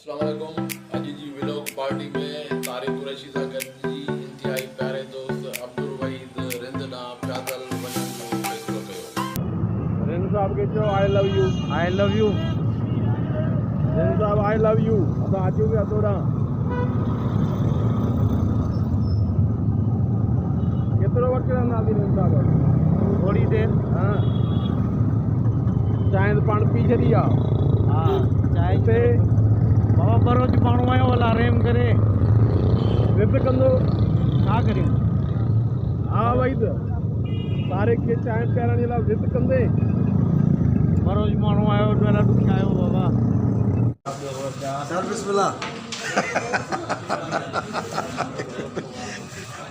अस्सलाम वालेकुम। अॼु जी व्लॉग पार्टी में तारिक कुरैशी सां गॾिजी इंतिहाई प्यारे दोस्त अब्दुल वहीद रिंद ॾांहुं पैदल वञण जो फ़ैसिलो कयो। रिंद साहब खे चयो I love you. I love you Rind साहब आई लव यू। असां अचूं पिया तोॾां। केतिरो वक़्तु रहंदासीं रिंद साहब? थोड़ी देर। हाँ, चांहि त पाण पी छॾी आहे। हाँ चाय हिते बाबा बरोज माण्हू आयो भला रेम करे रिद कंदो छा करियूं। हा वहीद तारिक खे चांहि पियारण जे लाइ रिद कंदे बरोज माण्हू आयो ॾाढा ॾुखिया आयो बाबा। सर बिस्मिल्लाह।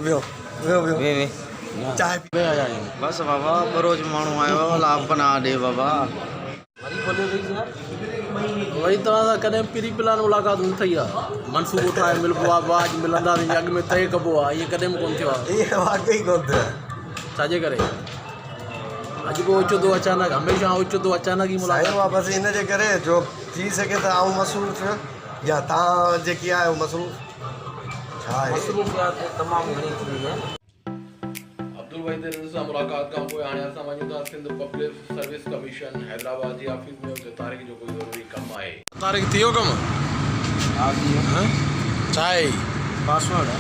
वियो वियो वियो वे चाय पी बस बाबा बरोज माण्हू आयो भला बना ॾे बाबा। वही तव्हां सां कॾहिं पीरी प्लान मुलाक़ात न थी आहे। मनसूबो ठाहे मिलबो आहे, वाज मिलंदासीं, अॻ में तय कबो आहे। ईअं कॾहिं बि कोन थियो आहे। ये वाकई कोन थियो। छाजे करे अॼु पोइ ओचितो अचानक, हमेशह ओचितो अचानक ई साईं मुलाक़ात। मां बसि हिन जे करे जो थी सघे त आऊं मसरूफ़ या तव्हां जेकी आहियो मसरूफ़ छा आहे। तमामु घणी थी वई आहे। अब्दुल वहीद रिंद सां मुलाक़ात खां पोइ हाणे असां वञूं था Sindh public service commission Hyderabad जी ऑफिस में। उते तारिक जो कोई ज़रूरी कमु आहे। तारिक थियो कमु? हा जी छा आहे? पासवर्ड है।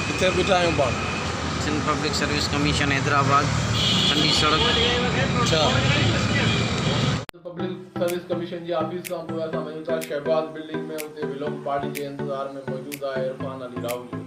किथे बीठा आहियूं पाण? Sindh public service commission Hyderabad, ठंडी सड़क। अच्छा, पब्लिक सर्विस कमीशन जी ऑफिस खां पोइ असां वञूं था शहबाज बिल्डिंग में। उते व्लॉग पार्टी जे इंतज़ार में मौजूदु आहे इरफान अली राहुल।